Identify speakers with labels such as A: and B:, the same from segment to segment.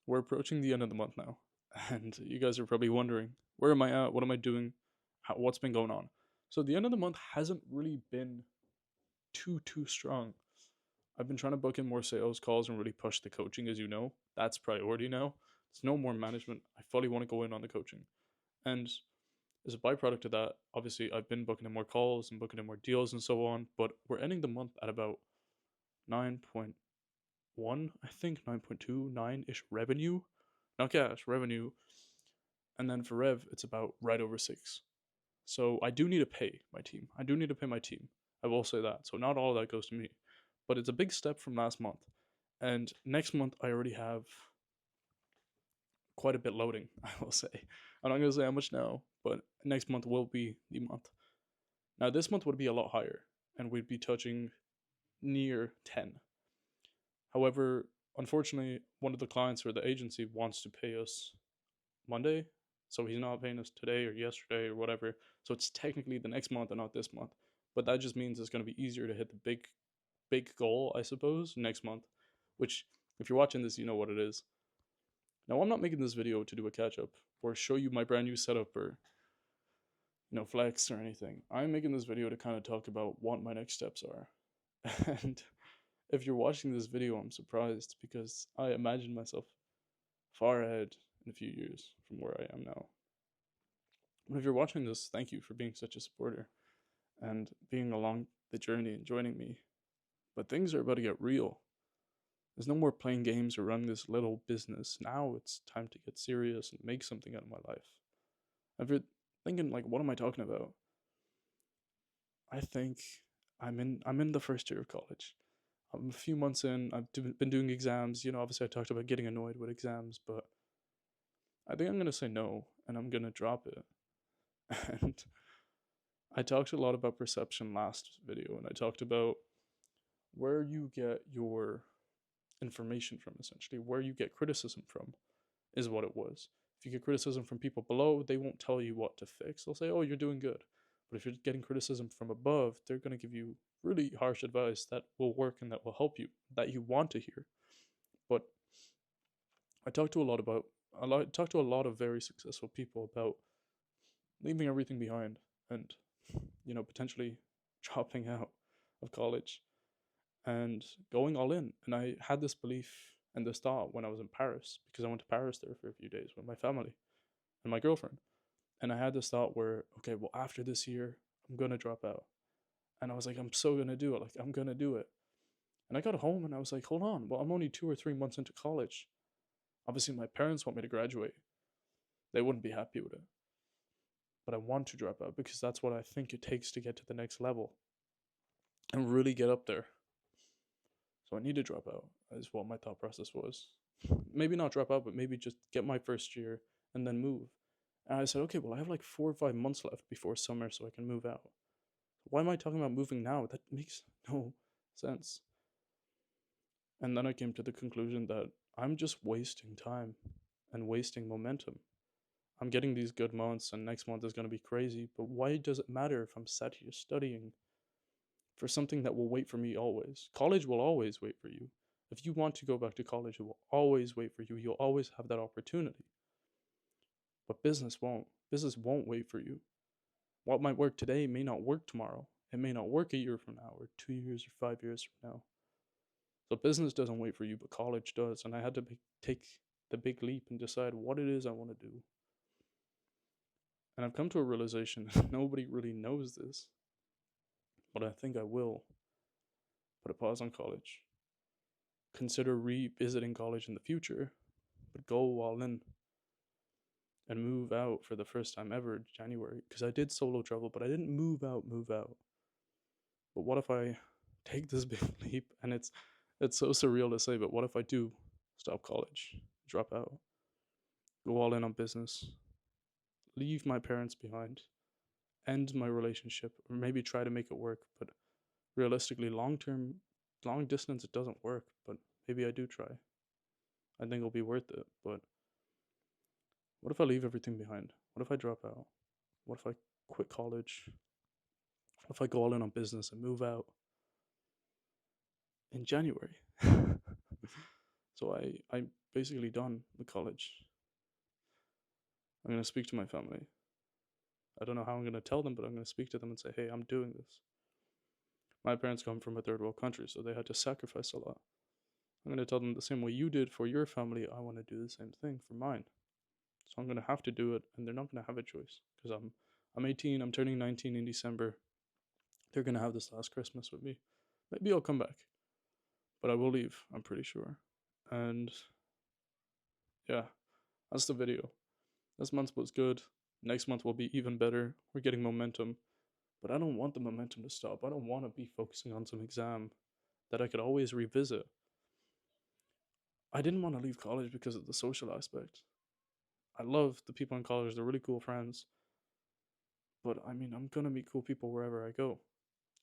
A: We're approaching the end of the month now, and you guys are probably wondering, where am I at? What am I doing? What's been going on? So the end of the month hasn't really been too strong. I've been trying to book in more sales calls and really push the coaching, as you know. That's priority now. There's no more management. I fully want to go in on the coaching. And as a byproduct of that, obviously I've been booking in more calls and booking in more deals and so on, but we're ending the month at about 9.1, I think, 9.29 ish revenue. Not cash, revenue. And then for rev, it's about right over 6. So I do need to pay my team. I do need to pay my team. I will say that. So not all of that goes to me. But it's a big step from last month. And next month, I already have quite a bit loading, I will say. I'm not going to say how much now, but next month will be the month. Now, this month would be a lot higher, and we'd be touching near 10. However, unfortunately, one of the clients or the agency wants to pay us Monday, so he's not paying us today or yesterday or whatever. So it's technically the next month and not this month. But that just means it's going to be easier to hit the big goal, I suppose, next month. Which, if you're watching this, you know what it is. Now, I'm not making this video to do a catch up or show you my brand new setup or flex or anything. I'm making this video to kind of talk about what my next steps are. And if you're watching this video, I'm surprised because I imagine myself far ahead in a few years from where I am now. But if you're watching this, thank you for being such a supporter and being along the journey and joining me. But things are about to get real. There's no more playing games or running this little business. Now it's time to get serious and make something out of my life. If you're thinking like, what am I talking about? I think I'm in the first year of college. I'm a few months in. Been doing exams. Obviously I talked about getting annoyed with exams, but I think I'm gonna say no and I'm gonna drop it. And I talked a lot about perception last video, and I talked about where you get your information from, essentially. Where you get criticism from is what it was. If you get criticism from people below, they won't tell you what to fix. They'll say, oh, you're doing good. But if you're getting criticism from above, they're going to give you really harsh advice that will work and that will help you, that you want to hear. But I talked to a lot of very successful people about leaving everything behind and potentially dropping out of college and going all in. And I had this belief and this thought when I was in Paris, because I went to Paris there for a few days with my family and my girlfriend. And I had this thought where, okay, well, after this year, I'm going to drop out. And I was like, I'm so going to do it. Like, I'm going to do it. And I got home and I was like, hold on. Well, I'm only 2 or 3 months into college. Obviously, my parents want me to graduate. They wouldn't be happy with it. But I want to drop out because that's what I think it takes to get to the next level and really get up there. So I need to drop out, is what my thought process was. Maybe not drop out, but maybe just get my first year and then move. And I said, okay, well, I have like 4 or 5 months left before summer so I can move out. Why am I talking about moving now? That makes no sense. And then I came to the conclusion that I'm just wasting time and wasting momentum. I'm getting these good months, and next month is going to be crazy, but why does it matter if I'm sat here studying for something that will wait for me always? College will always wait for you. If you want to go back to college, it will always wait for you. You'll always have that opportunity. But business won't. Business won't wait for you. What might work today may not work tomorrow. It may not work a year from now, or 2 years, or 5 years from now. So business doesn't wait for you, but college does. And I had to take the big leap and decide what it is I want to do. And I've come to a realization that nobody really knows this, but I think I will put a pause on college. Consider revisiting college in the future, but go all in and move out for the first time ever in January. Because I did solo travel, but I didn't move out. But what if I take this big leap? And it's so surreal to say, but what if I do stop college, drop out, go all in on business, leave my parents behind, end my relationship, or maybe try to make it work? But realistically, long distance, it doesn't work. But maybe I do try. I think it'll be worth it. But what if I leave everything behind? What if I drop out? What if I quit college? What if I go all in on business and move out in January? So So I'm basically done with college. I'm gonna speak to my family. I don't know how I'm gonna tell them, but I'm gonna speak to them and say, hey, I'm doing this. My parents come from a third world country, so they had to sacrifice a lot. I'm gonna tell them the same way you did for your family, I want to do the same thing for mine. So I'm gonna have to do it, and they're not gonna have a choice because I'm 18. I'm turning 19 in December. They're gonna have this last Christmas with me. Maybe I'll come back, but I will leave. I'm pretty sure. And yeah, that's the video. This month was good. Next month will be even better. We're getting momentum, but I don't want the momentum to stop. I don't want to be focusing on some exam that I could always revisit. I didn't want to leave college because of the social aspect. I love the people in college, they're really cool friends. But I mean, I'm gonna meet cool people wherever I go.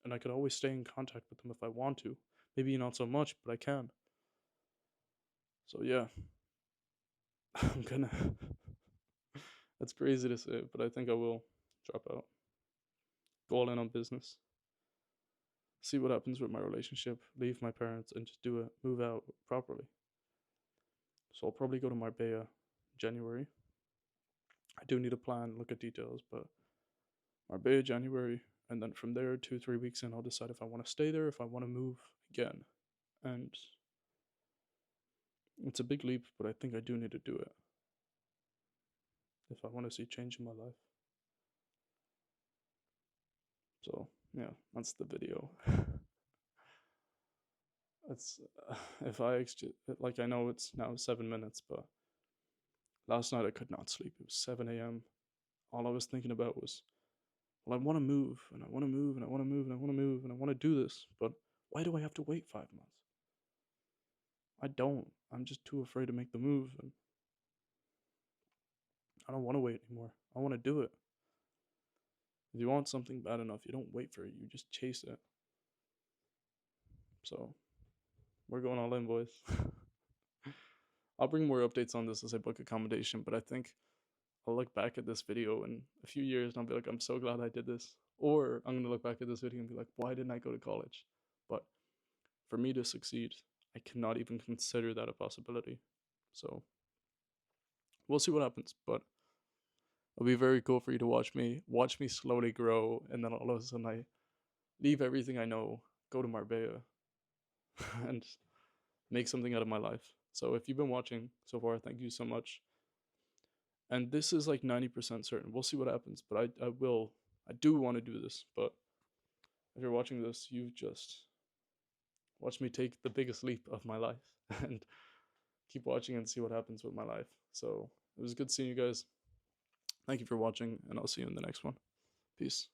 A: And I could always stay in contact with them if I want to. Maybe not so much, but I can. So yeah, I'm gonna. That's crazy to say, but I think I will drop out. Go all in on business. See what happens with my relationship. Leave my parents and just do it. Move out properly. So I'll probably go to Marbella January. I do need a plan, look at details, but Marbella January, and then from there, 2 3 weeks in, I'll decide if I want to stay there, if I want to move again. And it's a big leap, but I think I do need to do it if I want to see change in my life. So yeah, that's the video. It's if I like I know it's now 7 minutes, but last night I could not sleep. It was 7 a.m. All I was thinking about was, well, I want to move, and I want to move, and I want to move, and I want to move, and I want to do this, but why do I have to wait 5 months? I don't. I'm just too afraid to make the move, and I don't want to wait anymore. I want to do it. If you want something bad enough, you don't wait for it. You just chase it. So we're going all in, boys. I'll bring more updates on this as I book accommodation, but I think I'll look back at this video in a few years and I'll be like, I'm so glad I did this. Or I'm going to look back at this video and be like, why didn't I go to college? But for me to succeed, I cannot even consider that a possibility. So we'll see what happens, but it'll be very cool for you to watch me slowly grow, and then all of a sudden I leave everything I know, go to Marbella, and make something out of my life. So if you've been watching so far, thank you so much. And this is like 90% certain. We'll see what happens, but I do want to do this. But if you're watching this, you just watch me take the biggest leap of my life and keep watching and see what happens with my life. So it was good seeing you guys. Thank you for watching, and I'll see you in the next one. Peace.